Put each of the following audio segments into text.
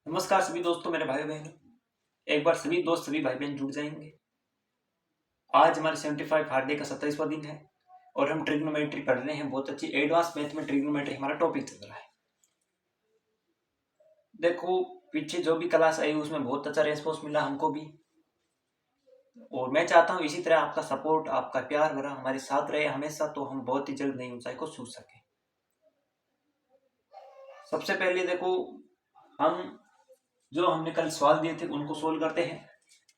नमस्कार सभी दोस्तों, मेरे भाई बहनों। एक बार सभी दोस्त सभी भाई बहन जुड़ जाएंगे। आज हमारे 75 हार्ड डे का 27वां दिन है और हम ट्रिग्नोमेट्री पढ़ रहे हैं। बहुत अच्छी एडवांस मैथ में ट्रिग्नोमेट्री हमारा टॉपिक चल रहा है। देखो, पीछे जो भी क्लास आई उसमें बहुत अच्छा रेस्पॉन्स मिला हमको भी, और मैं चाहता हूँ इसी तरह आपका सपोर्ट, आपका प्यार भरा हमारे साथ रहे हमेशा, तो हम बहुत ही जल्द नई ऊंचाई को छू सके। सबसे पहले देखो, हम जो हमने कल सवाल दिए थे उनको सोल्व करते हैं।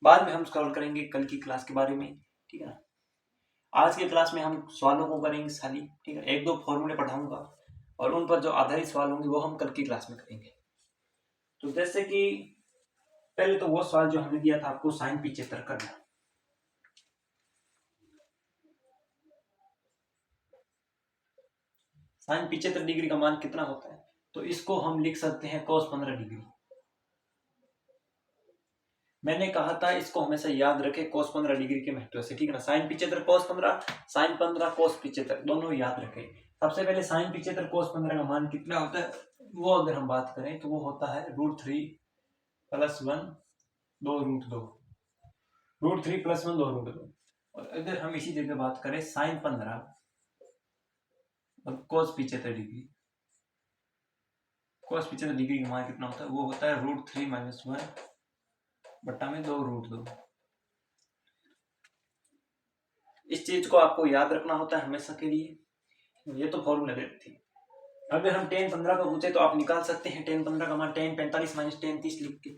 बाद में हम सॉल्व करेंगे कल की क्लास के बारे में, ठीक है ना। आज के क्लास में हम सवालों को करेंगे खाली, ठीक है। एक दो फॉर्मूले पढ़ाऊंगा और उन पर जो आधारित सवाल होंगे वो हम कल की क्लास में करेंगे। तो जैसे कि पहले तो वो सवाल जो हमने दिया था आपको, साइन 75 करना। साइन 75 डिग्री का मान कितना होता है, तो इसको हम लिख सकते हैं cos 15 डिग्री। मैंने कहा था इसको हमेशा याद रखें cos 15 डिग्री के महत्व से, ठीक है ना। साइन 75 cos 15, साइन 15 cos 75, दोनों याद रखें। सबसे पहले साइन 75 cos 15 का मान कितना होता है, वो अगर हम बात करें तो वो होता है √3 + 1 2 √2, √3 + 1 2 √2। और अगर हम इसी जगह बात करें साइन 15 और cos 75 डिग्री, cos 75 डिग्री का मान कितना होता है, वो होता है √3 - 1 बट्टा में 2 √2। इस चीज को आपको याद रखना होता है हमेशा के लिए। ये तो फॉर्मूला दे थी। अगर हम tan 15 का पूछे तो आप निकाल सकते हैं tan 15 का मान, tan 45 - tan 30 लिख के,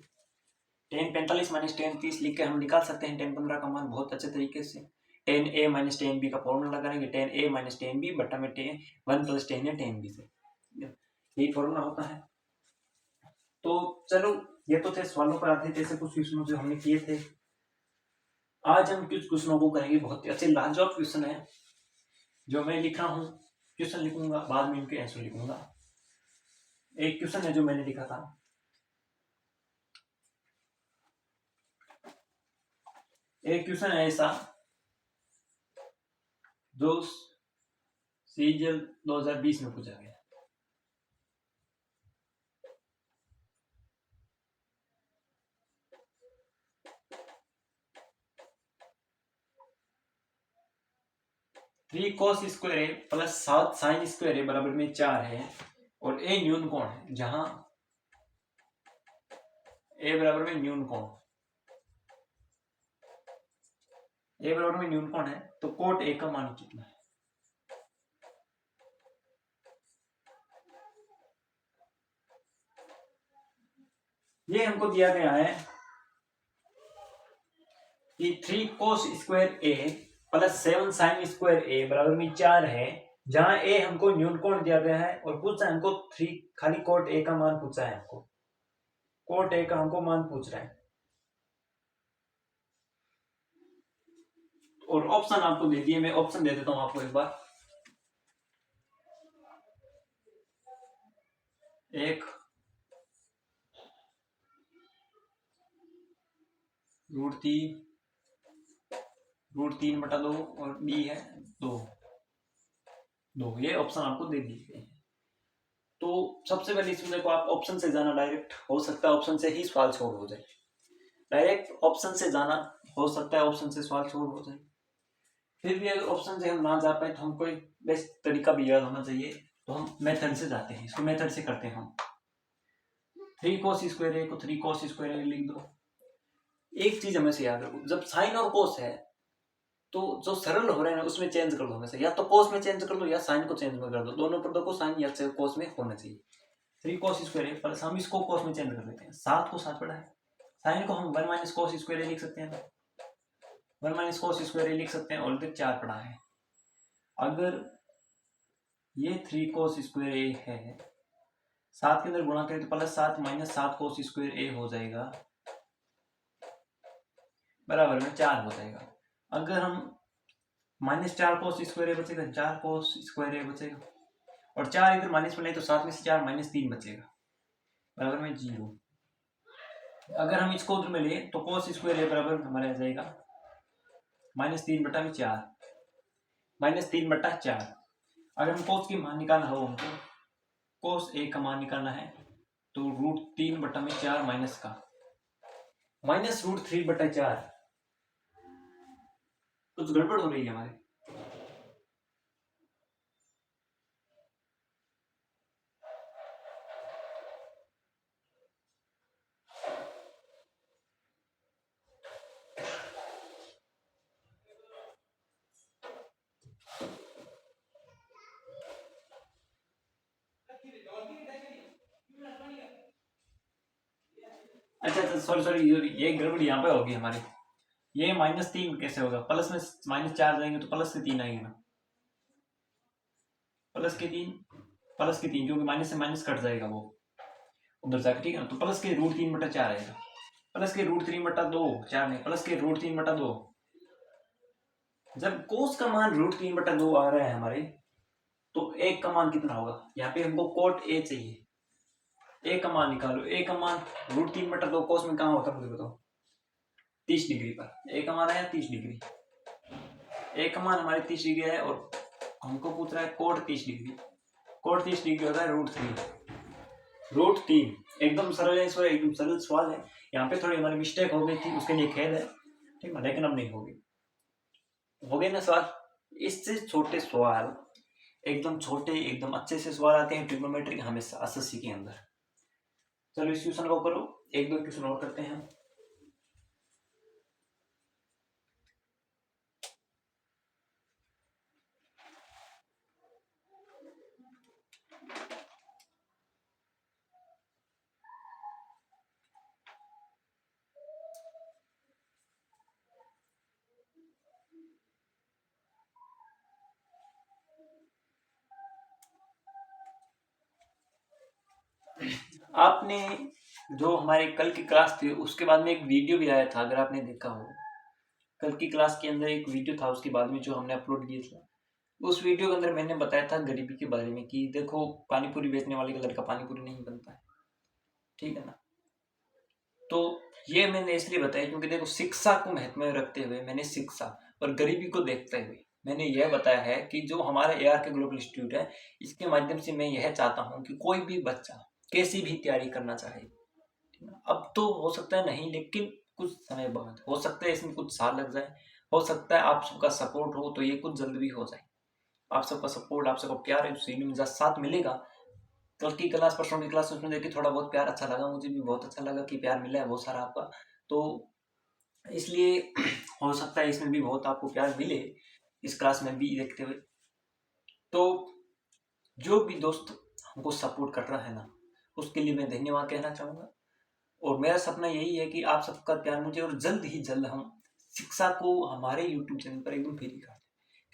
tan 45 - tan 30 लिख के हम निकाल सकते हैं tan 15 का मान बहुत अच्छे तरीके से। tan a - tan b का फॉर्मूला लगाएंगे, tan a - tan b बट्टा में 1 + tan a tan b से, यही फॉर्मूला होता है। तो चलो, ये तो थे सवालों पर आते जैसे कुछ क्वेश्चन जो हमने किए थे। आज हम कुछ क्वेश्चनों को करेंगे, बहुत ही अच्छे लाजवाब क्वेश्चन है जो मैं लिख रहा हूँ। क्वेश्चन लिखूंगा, बाद में इनके आंसर लिखूंगा। एक क्वेश्चन है जो मैंने लिखा था, एक क्वेश्चन है ऐसा जो सीजीएल 2020 में पूछा गया। थ्री cos स्क्वायर ए प्लस 7 sin स्क्वायर ए बराबर में 4 है, और ए न्यून कोण है। जहां ए बराबर में न्यून कोण, ए बराबर में न्यून कोण है, तो कोट ए का मान कितना है। ये हमको दिया गया है कि 3 cos स्क्वायर ए प्लस 7 sin स्क्वायर ए बराबर में 4 है, जहां ए हमको न्यून कोण दिया गया है और पूछा है हमको 3 खाली कोट ए का मान पूछा है। हमको कोट ए का हमको मान पूछ रहा है, और ऑप्शन आपको दे दिए। मैं ऑप्शन दे देता हूं आपको एक बार। एक √3 बटा 2 और बी है 2, ये ऑप्शन आपको दे दिए गए हैं। तो सबसे पहले इसमें देखो, आप ऑप्शन से जाना डायरेक्ट हो सकता है, ऑप्शन से ही सवाल छोड़ हो जाए। डायरेक्ट ऑप्शन से जाना हो सकता है, ऑप्शन से सवाल छोड़ हो जाए। फिर भी अगर ऑप्शन से हम ना जा पाए तो हमको एक बेस्ट तरीका भी याद होना चाहिए, तो हम मेथड से जाते हैं। इसको मेथड से करते हैं हम। 3 cos स्क्वायर ए को 3 cos स्क्वायर ए लिख दो। एक चीज हमें से याद रखो, जब साइन और कोस है तो जो सरल हो रहे हैं उसमें चेंज कर दो हमेशा, या तो कोस में चेंज कर दो या साइन को चेंज में कर दो। दोनों पदों को साइन या कोस में होना चाहिए। 3 cos स्क्वायर ए प्लस, हम इसको कोस में चेंज कर देते हैं, 7 को 7 पड़ा है। साइन को हम 1 - cos स्क्वायर ए लिख सकते हैं, 1 - cos स्क्वायर ए लिख सकते हैं, और इधर 4 पड़ा है। अगर ये 3 cos स्क्वायर ए है, 7 के अंदर गुणा करें तो +7 - 7 cos स्क्वायर ए हो जाएगा, बराबर में 4 हो जाएगा। अगर हम -4 cos स्क्वायर ए बचेगा, 4 cos स्क्वायर ए बचेगा, और 4 इधर माइनस में नहीं तो 7 में से 4 -3 बचेगा, बराबर में 0। अगर हम इसको उधर में ले तो cos स्क्वायर ए बराबर हमारा आ जाएगा -3 बटा में 4, -3 बटा 4। अगर हम cos की मान निकालना हो हमको, कोस ए का मान निकालना है तो √3/4 माइनस का -√3/4। कुछ गड़बड़ हो रही है हमारे। अच्छा, सॉरी, ये गड़बड़ी यहाँ पे होगी हमारी। ये -3 कैसे होगा? प्लस में -4 जाएंगे तो प्लस के 3 आएंगे ना, प्लस के 3 क्योंकि माइनस से माइनस कट जाएगा वो उधर जाकर, ठीक है ना। तो प्लस के √3/4 आएगा, प्लस के √3/2, 4 नहीं, प्लस के √3/2। जब कोस का मान √3/2 आ रहा है हमारे, तो एक का मान कितना होगा? यहाँ पे हमको कोट ए चाहिए, ए का मान निकालो। ए का मान √3/2 कोस में कहाँ होता है मुझे बताओ? 30 डिग्री पर। ए का मान आया 30 डिग्री, ए का मान हमारे 30 डिग्री है और हमको पूछ रहा है कोट 30 डिग्री। कोट 30 डिग्री होता है √3। एकदम सरल है, एकदम सरल सवाल है। यहाँ पे थोड़ी हमारी मिस्टेक हो गई थी, उसके लिए खेद है, ठीक है, लेकिन अब नहीं होगी। हो गए ना सवाल? इससे छोटे सवाल, एकदम छोटे, एकदम अच्छे से सवाल आते हैं ट्रिग्नोमेट्री हमेशा एसएससी के अंदर। चलो इस क्वेश्चन को करो, एक दो क्वेश्चन और करते हैं। आपने जो हमारे कल की क्लास थी उसके बाद में एक वीडियो भी आया था, अगर आपने देखा हो। कल की क्लास के अंदर एक वीडियो था, उसके बाद में जो हमने अपलोड किया था, उस वीडियो के अंदर मैंने बताया था गरीबी के बारे में कि देखो पानीपुरी बेचने वाले का लड़का पानीपुरी नहीं बनता है, ठीक है ना। तो ये मैंने इसलिए बताया क्योंकि देखो शिक्षा को महत्व में रखते हुए मैंने शिक्षा और गरीबी को देखते हुए मैंने यह बताया है कि जो हमारा ARK ग्लोबल इंस्टीट्यूट है, इसके माध्यम से मैं यह चाहता हूँ कि कोई भी बच्चा कैसी भी तैयारी करना चाहे, अब तो हो सकता है नहीं, लेकिन कुछ समय बाद हो सकता है, इसमें कुछ साल लग जाए, हो सकता है आप सबका सपोर्ट हो तो ये कुछ जल्द भी हो जाए। आप सबका सपोर्ट, आप सबका प्यार है, साथ मिलेगा। कल की क्लास, परसों की क्लास उसमें देखिए थोड़ा बहुत प्यार अच्छा लगा, मुझे भी बहुत अच्छा लगा कि प्यार मिला है बहुत सारा आपका, तो इसलिए हो सकता है इसमें भी बहुत आपको प्यार मिले इस क्लास में भी देखते हुए। तो जो भी दोस्त हमको सपोर्ट कर रहा है ना, उसके लिए मैं धन्यवाद कहना चाहूँगा। और मेरा सपना यही है कि आप सबका प्यार मुझे, और जल्द ही जल्द हम शिक्षा को हमारे YouTube चैनल पर एकदम फ्री कर दें,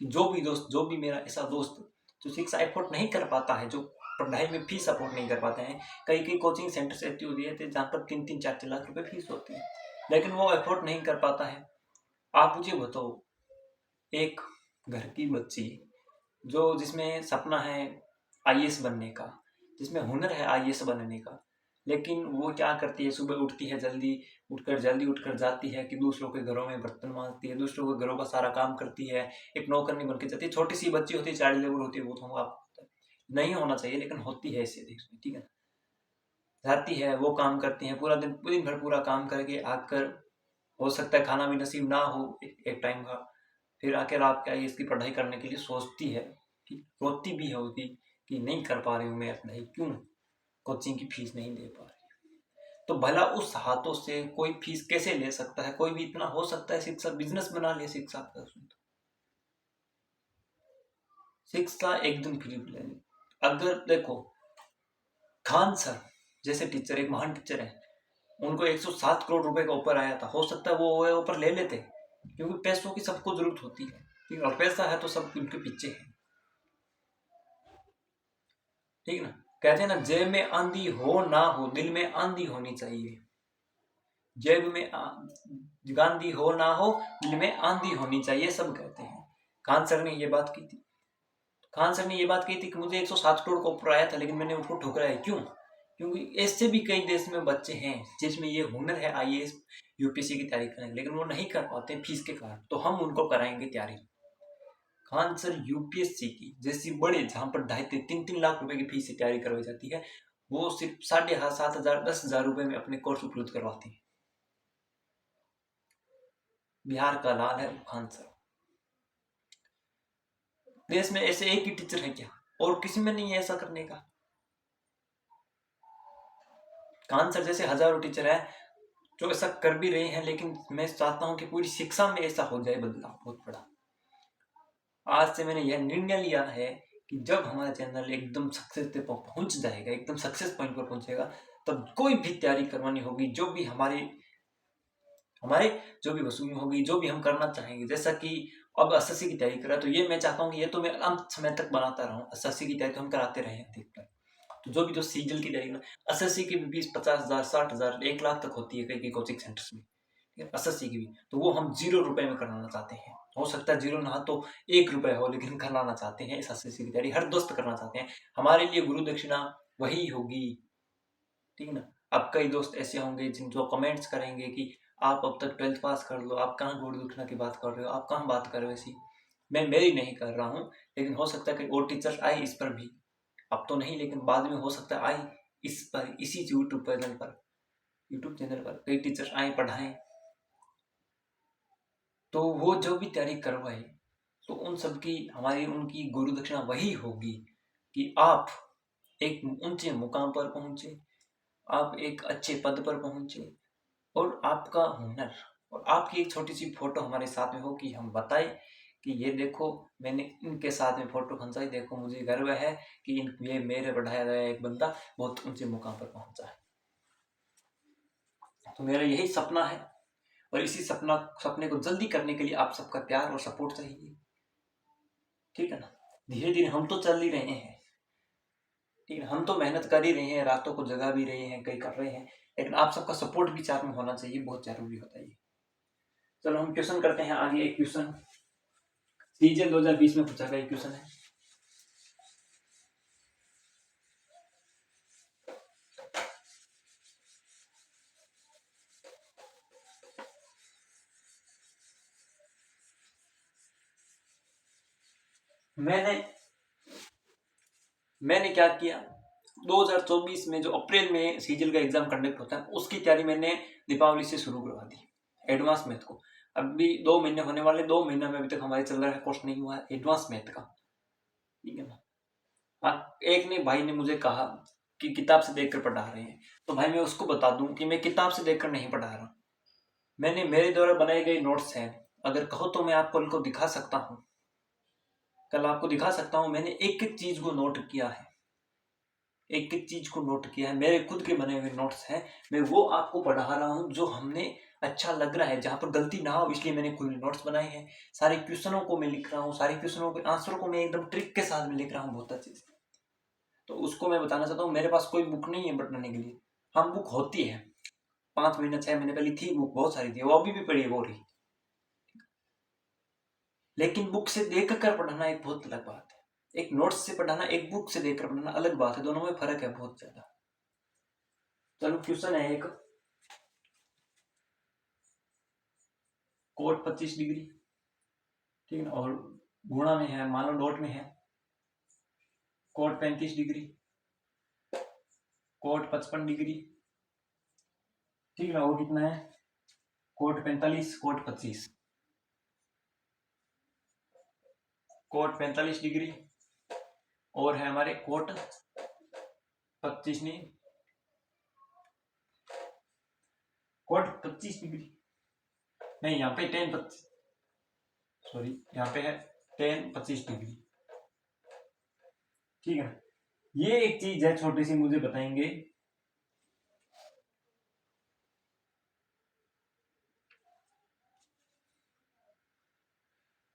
कि जो भी दोस्त, जो भी मेरा ऐसा दोस्त जो शिक्षा एफोर्ड नहीं कर पाता है, जो पढ़ाई में फीस सपोर्ट नहीं कर पाते हैं, कई कोचिंग सेंटर्स ऐसी होती है जहाँ पर 3-4 लाख रुपए फीस होती है, लेकिन वो एफोर्ड नहीं कर पाता है। आप मुझे बताओ, एक घर की बच्ची जो जिसमें सपना है IAS बनने का, जिसमें हुनर है IAS बनने का, लेकिन वो क्या करती है? सुबह उठती है जल्दी उठकर जाती है कि दूसरों के घरों में बर्तन मांजती है, दूसरों के घरों का सारा काम करती है, एक नौकरनी बन के जाती है। छोटी सी बच्ची होती है, चाइल्ड लेबर होती है, वो तो आप नहीं होना चाहिए, लेकिन होती है ऐसे देश में, ठीक है। जाती है, वो काम करती है, पूरा दिन भर पूरा काम करके आकर, हो सकता है खाना भी नसीब ना हो एक टाइम का, फिर आकर आप क्या इसकी पढ़ाई करने के लिए सोचती है, कि रोती भी होगी कि नहीं कर पा रही हूँ मैं पढ़ाई, क्यों? कोचिंग की फीस नहीं दे पा रही। तो भला उस हाथों से कोई फीस कैसे ले सकता है? कोई भी इतना हो सकता है शिक्षा बिजनेस बना ले शिक्षा का, शिक्षा एकदम फ्री ले। अगर देखो खान सर जैसे टीचर, एक महान टीचर है, उनको 107 करोड़ रुपए का ऑफर आया था, हो सकता है वो ऑफर ले लेते, क्योंकि पैसों की सबको जरूरत होती है, ठीक है, और पैसा है तो सब उनके पीछे है, ठीक है ना। कहते हैं ना, जेब में आंधी हो ना हो, दिल में आंधी होनी चाहिए। जेब में गांधी हो ना हो, दिल में आंधी होनी चाहिए, सब कहते हैं। खान सर ने ये बात की थी। खान सर ने ये बात कही थी कि मुझे 107 करोड़ का ऑफर आया था, लेकिन मैंने उसको ठुकराया। क्यों? क्योंकि ऐसे भी कई देश में बच्चे हैं जिसमें ये हुनर है IAS UPSC की तैयारी करें, लेकिन वो नहीं कर पाते फीस के कारण, तो हम उनको कराएंगे तैयारी। खान सर यूपीएससी की जैसी बड़े, जहां पर 2.5 3 3 लाख रुपए की फीस से तैयारी करवाई जाती है, वो सिर्फ 7,500 10,000 रुपए में अपने कोर्स उपलब्ध करवाती है। बिहार का लाल है खान सर। देश में ऐसे एक ही टीचर है क्या? और किसी में नहीं है ऐसा करने का। खान सर जैसे हजारों टीचर है जो ऐसा कर भी रहे हैं, लेकिन मैं चाहता हूं कि पूरी शिक्षा में ऐसा हो जाए बदलाव बहुत बड़ा। आज से मैंने यह निर्णय लिया है कि जब हमारा चैनल एकदम सक्सेस पे पहुंच जाएगा, एकदम सक्सेस पॉइंट पर पहुंचेगा, तब कोई भी तैयारी करवानी होगी, जो भी हमारे जो भी वसूली होगी, जो भी हम करना चाहेंगे, जैसा कि अब एसएससी की तैयारी कर रहा है, तो ये मैं चाहता हूँ कि ये तो मैं अंत समय तक बनाता रहूं। एसएससी की तैयारी तो हम कराते रहे अधिकतर, तो जो भी जो सीजल की तैयारी में एसएससी की भी 50,000 60,000 1 लाख तक होती है कई कई कोचिंग सेंटर्स में, एसएससी की भी, तो वो हम 0 रुपए में कराना चाहते हैं। हो सकता है 0 ना तो 1 रुपए हो, लेकिन कराना चाहते हैं इस एसएससी की तैयारी, हर दोस्त करना चाहते हैं। हमारे लिए गुरु दक्षिणा वही होगी, ठीक है ना। अब कई दोस्त ऐसे होंगे जिन जो कमेंट्स करेंगे कि आप अब तक 12th पास कर लो, आप कहाँ गुरु दक्षिणा की बात कर रहे हो, आप कहाँ बात कर रहे हो ऐसी। मैं मेरी नहीं कर रहा हूँ, लेकिन हो सकता है कि और टीचर्स आए इस पर भी, अब तो नहीं लेकिन बाद में हो सकता है आए इस पर, इसी यूट्यूब चैनल पर कई टीचर्स आए पढ़ाएं, तो वो जो भी तैयारी करवाए, तो उन सब की हमारी उनकी गुरु दक्षिणा वही होगी कि आप एक ऊंचे मुकाम पर पहुंचे, आप एक अच्छे पद पर पहुंचे, और आपका हुनर और आपकी एक छोटी सी फोटो हमारे साथ में हो कि हम बताएं कि ये देखो मैंने इनके साथ में फोटो खंचाई, देखो मुझे गर्व है कि ये मेरे बढ़ाया गया एक बंदा बहुत ऊंचे मुकाम पर पहुंचा है। तो मेरा यही सपना है, और इसी सपने को जल्दी करने के लिए आप सबका प्यार और सपोर्ट चाहिए, ठीक है ना। धीरे धीरे हम तो चल ही रहे हैं, ठीक है, हम तो मेहनत कर ही रहे हैं, रातों को जगा भी रहे हैं, कई कर रहे हैं, लेकिन आप सबका सपोर्ट भी साथ में होना चाहिए, बहुत जरूरी होता है। चलो हम क्वेश्चन करते हैं आगे। एक क्वेश्चन सीजन 2020 में पूछा गया क्वेश्चन है, मैंने क्या किया, 2024 में जो अप्रैल में सीजल का एग्जाम कंडक्ट होता है, उसकी तैयारी मैंने दीपावली से शुरू करवा दी, एडवांस मैथ को। अभी 2 महीने होने वाले, 2 महीने में अभी तक हमारे चल रहा है, कोर्स नहीं हुआ है एडवांस मैथ का, ठीक है ना। एक ने भाई ने मुझे कहा कि किताब से देखकर पढ़ा रहे हैं, तो भाई मैं उसको बता दूं कि मैं किताब से देखकर नहीं पढ़ा रहा, मैंने मेरे द्वारा बनाए गए नोट्स हैं, अगर कहो तो मैं आपको उनको दिखा सकता हूँ, कल आपको दिखा सकता हूँ। मैंने एक एक चीज को नोट किया है, एक एक चीज को नोट किया है, मेरे खुद के बने हुए नोट्स हैं, मैं वो आपको पढ़ा रहा हूँ जो हमने अच्छा लग रहा है, जहां पर गलती ना हो, इसलिए मैंने खुद नोट्स बनाए हैं। सारे क्वेश्चनों को मैं लिख रहा हूँ, सारे क्वेश्चनों के आंसर को मैं एकदम ट्रिक के साथ में लिख रहा हूँ, बहुत अच्छे से। तो उसको मैं बताना चाहता हूँ, मेरे पास कोई बुक नहीं है बनाने के लिए। हम बुक होती है, 5 महीने 6 महीने पहले थी बुक, बहुत सारी थी, वो अभी भी पड़ी है वो रही, लेकिन बुक से देख कर पढ़ना एक बहुत अलग बात है, एक नोट्स से पढ़ाना, एक बुक से देखकर पढ़ना अलग बात है, दोनों में फर्क है बहुत ज्यादा। चलो क्वेश्चन है एक, कोट 25 डिग्री, ठीक है ना, और गुणा में है, मान लो डॉट में है, कोट 35 डिग्री, कोट 55 डिग्री, ठीक है ना, वो कितना है, कोट 45, कोट 25, कोट 45 डिग्री, और है हमारे कोट 25 नहीं, कोट 25 डिग्री नहीं, यहाँ पे 10 25, सॉरी यहाँ पे है 10 25 डिग्री, ठीक है। ये एक चीज है छोटी सी, मुझे बताएंगे,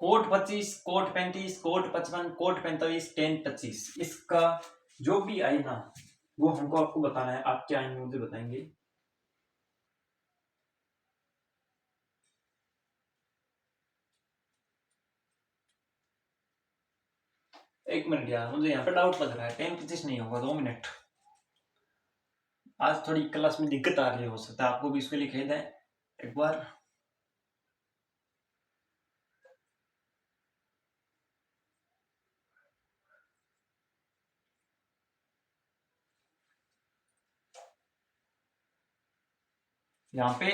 कोट 25, कोट 35, कोट 55, कोट 45, 10 25, इसका जो भी आई ना, वो हमको आपको बताना है, आप क्या आएंगे मुझे बताएंगे। एक मिनट यार, मुझे यहाँ पे डाउट लग रहा है, 10 25 नहीं होगा, 2 मिनट। आज थोड़ी क्लास में दिक्कत आ रही है, हो सकता है आपको भी इसके लिए खेद है। एक बार यहाँ पे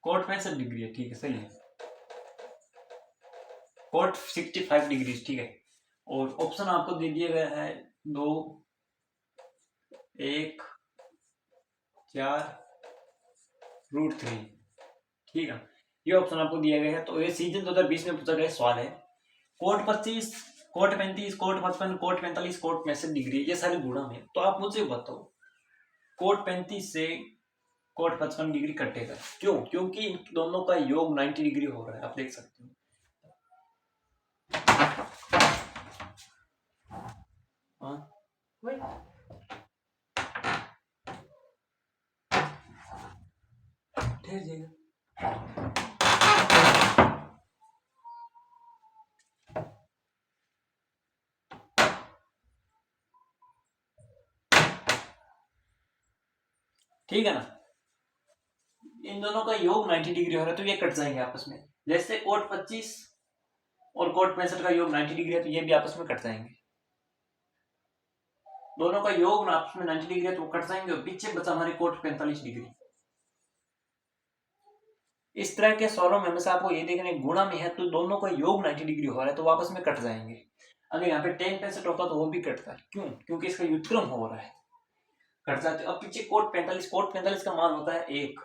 कोट 65 डिग्री है, ठीक है, सही है, कोट 65 डिग्री, ठीक है। और ऑप्शन आपको दे दिया गया है 2, 1, 4, √3, ठीक है, ये ऑप्शन आपको दिया गया है। तो ये सीजन 2020 में पूछा गया सवाल है। Cot 25, cot 35, cot 55, cot 45, cot 65 degree, ये सारे गुणा में। तो आप मुझे बताओ कोट 35 से कोट 55 डिग्री कटेगा क्यों? क्योंकि इन दोनों का योग 90 डिग्री हो रहा है, आप देख सकते हो। ठहर जाएगा। ठीक है ना, इन दोनों का योग 90 डिग्री हो रहा है, तो ये कट जाएंगे आपस में। जैसे कोट 25 और कोट 65 का योग 90 डिग्री है, तो ये भी आपस में कट जाएंगे। दोनों का योग आपस में 90 डिग्री है, तो वो कट जाएंगे, और पीछे बचा हमारी कोट 45 डिग्री। इस तरह के सवालों में हमेशा आपको ये देखना है, गुणा में है तो दोनों का योग 90 डिग्री हो रहा है, तो वापस में कट जाएंगे। अगर यहाँ पे tan 65 होता तो वो भी कटता है, क्यों? क्योंकि इसका व्युत्क्रम हो रहा है, कट जाते। अब पीछे कोट 45 का मान होता है 1,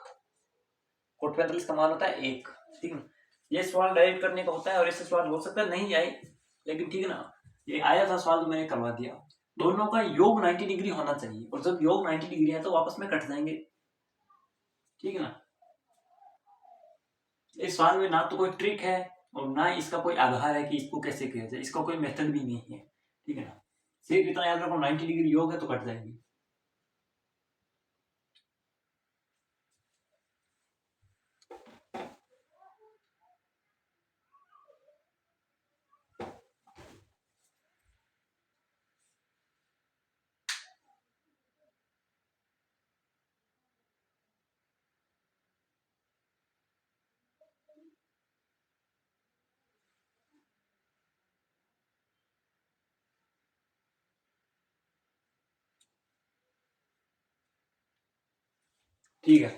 कोट 45 का मान होता है 1, ठीक है। ये सवाल डायरेक्ट करने का होता है, और ऐसे सवाल हो सकता है नहीं आए, लेकिन ठीक है ना, ये आया था सवाल तो मैंने करवा दिया। दोनों का योग 90 डिग्री होना चाहिए, और जब योग 90 डिग्री है तो आपस में कट जाएंगे, ठीक है ना। इस सवाल में ना तो कोई ट्रिक है और ना इसका कोई आधार है कि इसको कैसे किया जाए, इसका कोई मेथड भी नहीं है, ठीक है ना। सिर्फ इतना याद रखो 90 डिग्री योग है तो कट जाएंगे। ठीक है,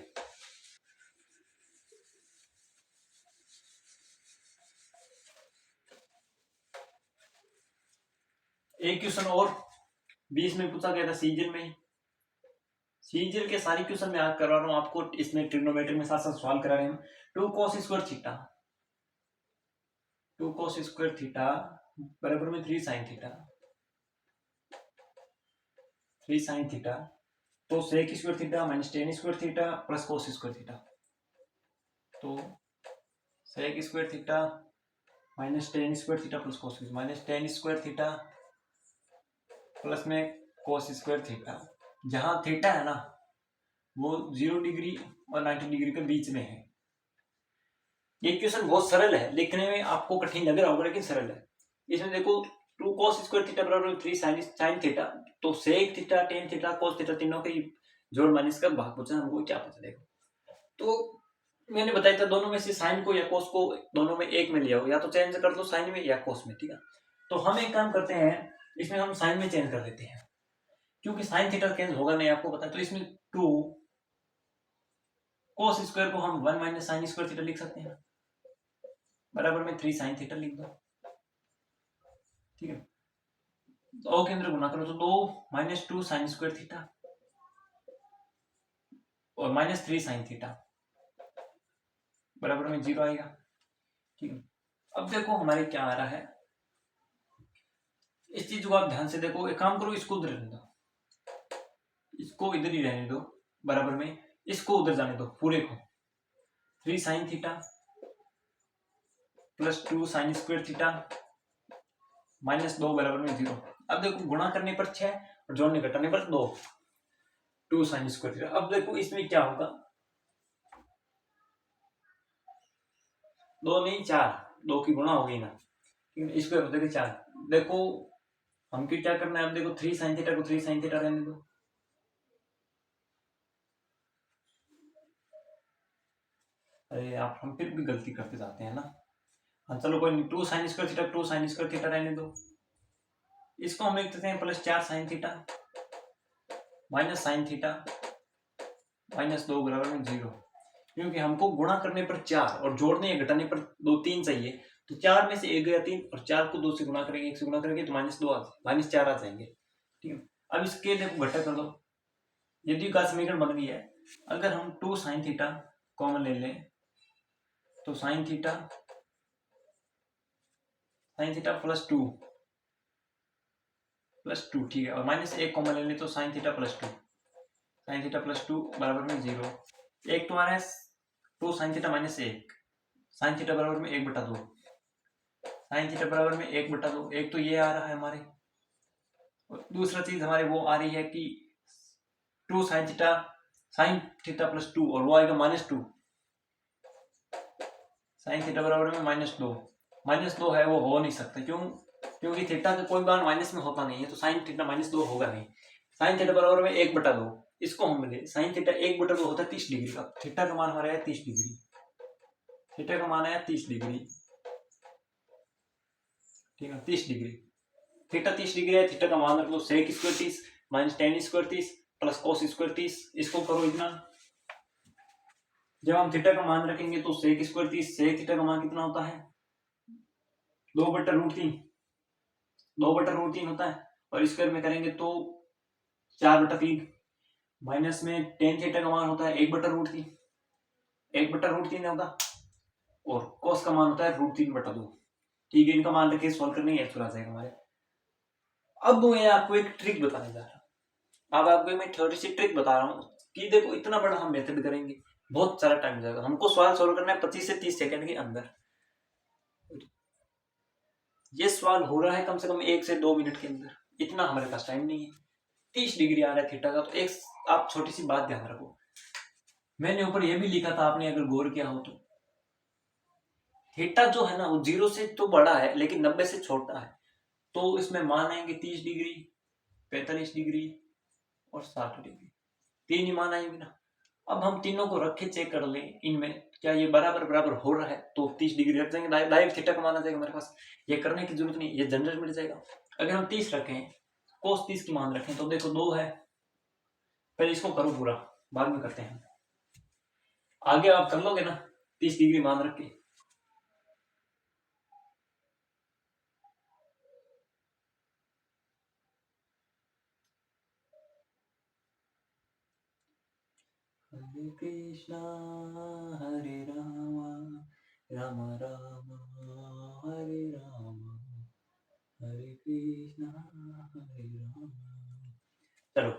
एक क्वेश्चन और 20 में पूछा गया था सीजन में। सीजन के सारे क्वेश्चन में याद करवा रहा हूँ आपको, इसमें ट्रिग्नोमेट्री में साथ साथ सवाल करा रहे हैं। 2 cos square theta, 2 cos square theta बराबर में 3 sin थीटा, 3 sin थीटा, तो sec square theta minus tan square theta plus cos square theta, तो sec square theta minus tan square theta plus cos minus tan square theta plus में cos square theta. जहां theta है ना वो 0 degree और 90 degree के बीच में है। ये क्वेश्चन बहुत सरल है, लिखने में आपको कठिन लग रहा होगा लेकिन सरल है। इसमें देखो 2 cos स्क्वायर थीटा बराबर 3 sin थीटा, तो sec theta tan theta cos theta तीनों के जोड़ माइनस का भाग पूछा, हमको क्या पता। देखो तो मैंने बताया था दोनों में से साइन को या कोस को दोनों में एक में ले आओ, या तो चेंज कर लो साइन में या कोस में, ठीक है। तो हम एक काम करते हैं, इसमें हम साइन में चेंज कर लेते हैं, क्योंकि साइन थीटा चेंज होगा नहीं आपको पता है। तो इसमें 2 cos स्क्वायर को हम 1 माइनस साइन स्क्वायर थीटा लिख सकते हैं, बराबर में 3 sin थीटा लिख दो, ठीक है। तो के अंदर गुना करो तो 2 माइनस 2 साइन स्क्वायर थीटा और माइनस 3 sin थीटा बराबर में 0 आएगा, ठीक है। अब देखो हमारे क्या आ रहा है, इस चीज को आप ध्यान से देखो। एक काम करो, इसको उधर रहने दो, इसको इधर ही रहने दो, बराबर में इसको उधर जाने दो पूरे को। 3 sin theta plus 2 sin square theta minus 2 बराबर में 0। अब देखो गुणा करने पर 6 और जोड़ने घटाने पर 2, 2 sin स्क्वायर थीटा। अब देखो इसमें क्या होगा, 2 नहीं 4, 2 की गुणा हो गई ना, स्क्वायर हो जाएगा 4। देखो हमको क्या करना है, अब देखो 3 sin थीटा को 3 sin थीटा रहने दो, अरे आप हम फिर भी गलती करते जाते हैं ना। हाँ चलो कोई नहीं, 2 sin square theta 2 sin square theta रहने दो, इसको हम लिख देते हैं plus 4 sin theta minus sine theta -2 बराबर में 0, क्योंकि हमको गुणा करने पर 4 और जोड़ने या घटाने पर 2 3 चाहिए। तो 4 में से 1 गया 3 और 4 को 2 से गुणा करेंगे, 1 से गुणा करेंगे तो -2 -4 आ जाएंगे। ठीक है, अब इसके देखो घटा कर दो, यदि का समीकरण बन गया है। अगर हम 2 sin थीटा कॉमन ले लें तो sin थीटा +2 ठीक है, और -1 कॉमन ले लें तो sin थीटा +2 बराबर में 0। एक तो आ रहा है 2 sin थीटा -1 sin थीटा बराबर में 1/2 sin थीटा बराबर में 1/2। एक तो ये आ रहा है हमारे, और दूसरा चीज हमारे वो आ रही है कि 2 sin थीटा +2 और वो आएगा -2 sin थीटा बराबर में -2 है, वो हो नहीं सकता। क्यों? क्योंकि थीटा का कोई मान माइनस में होता नहीं है, तो sin थीटा -2 होगा नहीं। sin थीटा बराबर में 1/2, इसको हम मिले sin थीटा 1/2 होता है 30 डिग्री का। थीटा का मान हमारा है 30 डिग्री, थीटा का मान है 30 डिग्री, ठीक है 30 डिग्री। थीटा 30 डिग्री है, थीटा का मान रख लो sec square 30 -tan square 30 plus cos square 30। इसको करो इतना, जब हम थीटा का मान रखेंगे तो sec स्क्वायर 30, sec थीटा का मान कितना होता है 2/√3, 2/√3 होता है, और स्क्वायर में करेंगे तो 4/3, माइनस में टेन थीटा का मान होता है 1/√3, 1/√3 होगा, और cos का मान होता है √3/2। ठीक है, इनका मान रखे सॉल्व करने आंसर आ जाएगा हमारे। अब मैं आपको एक ट्रिक बताने जा रहा हूँ। अब आपको मैं थोड़ी सी ट्रिक बता रहा हूँ कि देखो इतना बड़ा हम मेथड करेंगे, बहुत सारा टाइम जाएगा। हमको सवाल सॉल्व करना है 25 से 30 सेकंड के अंदर। ये सवाल हो रहा है कम से कम 1 से 2 मिनट के अंदर, इतना हमारे पास टाइम नहीं है। 30 डिग्री आ रहा है थीटा का, तो एक आप छोटी सी बात ध्यान रखो, मैंने ऊपर ये भी लिखा था, आपने अगर गौर किया हो तो थीटा जो है ना वो 0 से तो बड़ा है लेकिन 90 से छोटा है। तो इसमें मान आएंगे 30 डिग्री, 45 डिग्री और 60 डिग्री, तीन ही मान आएंगे ना। अब हम तीनों को रख के चेक कर लें इनमें क्या ये बराबर बराबर हो रहा है, तो 30 डिग्री रख देंगे, डायरेक्ट थीटा का मान आ जाएगा हमारे पास। ये करने की जरूरत नहीं, ये जनरल मिल जाएगा। अगर हम 30 रखें, कोस 30 की मान रखें तो देखो 2 है, पहले इसको करो पूरा, बाद में करते हैं। आगे आप कर लोगे ना 30 डिग्री मान रख के। हरे कृष्णा हरे रामा राम राम हरे राम, हरे कृष्णा हरे राम। चलो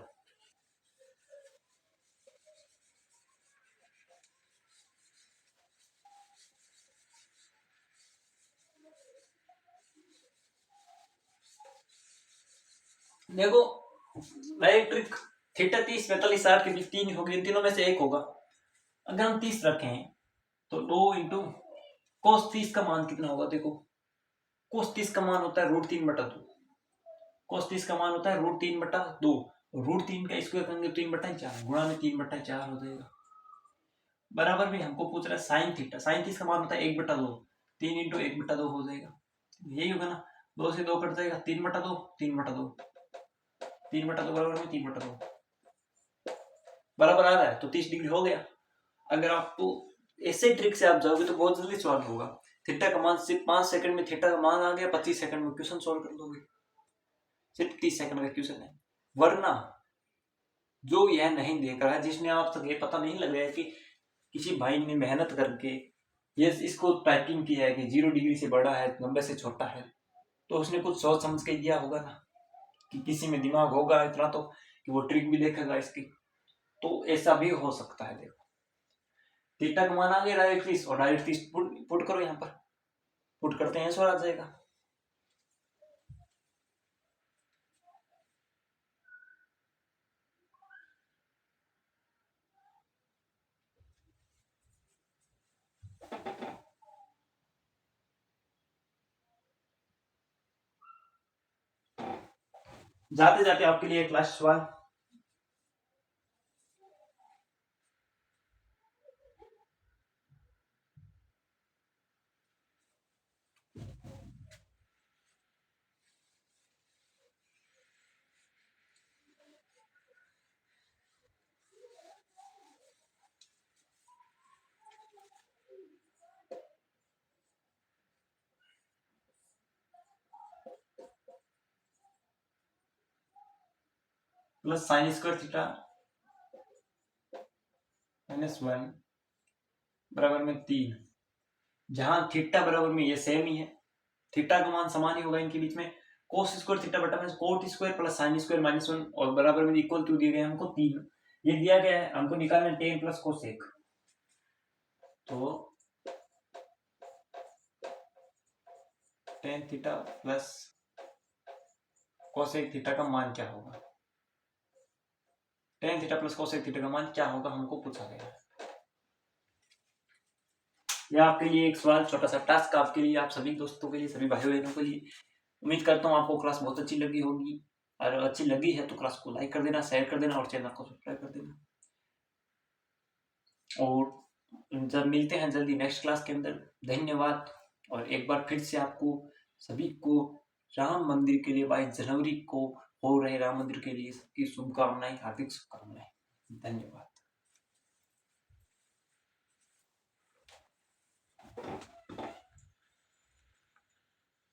देखो, नई ट्रिक, थीटा 30 45 60 के बीच तीन होगी, इन तीनों में से एक होगा। अगर हम 30 रखें तो 2 इंटू कोस 30 का मान कितना होगा, देखो कोस 30 का मान होता है √3/2, कोस 30 का मान होता है √3/2, √3 का स्क्वायर करेंगे 3/4 गुणा में 3/4 हो जाएगा। बराबर में हमको पूछ रहा है साइन थीटा, साइन 30 का मान होता है 1/2, 3 इंटू 1/2 हो जाएगा, यही होगा ना। 2 से 2 कट जाएगा, 3/2 3/2 3/2 बराबर में 3/2 बराबर आ रहा है, तो 30 डिग्री हो गया। अगर आपको ऐसे ट्रिक से आप जाओगे तो बहुत जल्दी सॉल्व होगा। थीटा का मान सिर्फ 5 सेकंड में थीटा का मान आ गया, 25 सेकंड में क्वेश्चन सॉल्व कर दोगे, सिर्फ 30 सेकंड का क्वेश्चन है। वरना जो यह नहीं देख रहा है, जिसने आप तक ये पता नहीं लग रहा है कि किसी भाई ने मेहनत करके ये इसको टाइपिंग किया है कि 0 डिग्री से बड़ा है 90 से छोटा है, तो उसने कुछ सोच समझ के दिया होगा ना, कि किसी में दिमाग होगा इतना तो कि वो ट्रिक भी देखेगा इसकी। तो ऐसा भी हो सकता है। देखो थीटा का मान आ गया डायरेक्ट 30, और डायरेक्ट 30 पुट करो यहाँ पर, पुट करते हैं आंसर आ जाएगा। जाते जाते आपके लिए एक लास्ट सवाल, प्लस साइन स्क्वायर थीटा -1 बराबर में 3, जहां थीटा बराबर में ये सेम ही है, थीटा का मान समान ही होगा इनके बीच में, कोस स्क्वायर थीटा बटा में coat square plus sine square -1 और बराबर में इक्वल टू दिए गए हमको 3, ये दिया गया है हमको निकालना है tan प्लस कोसेक। तो tan theta plus cosec theta का मान क्या होगा, tan theta plus cosec theta का मान क्या होगा हमको पूछा गया है। यह आपके लिए एक सवाल, छोटा सा टास्क आपके लिए, आप सभी दोस्तों के लिए, सभी भाई बहनों के लिए। उम्मीद करता हूँ आपको क्लास बहुत अच्छी लगी होगी, और अच्छी लगी है तो क्लास को लाइक कर देना, शेयर कर देना और चैनल को सब्सक्राइब कर देना। और जब मिलते हैं जल्दी नेक्स्ट क्लास के अंदर, धन्यवाद। और एक बार फिर से आपको सभी को राम मंदिर के लिए 22 जनवरी को हो रहे राम मंदिर के लिए सबकी शुभकामनाएं, हार्दिक शुभकामनाएं। धन्यवाद।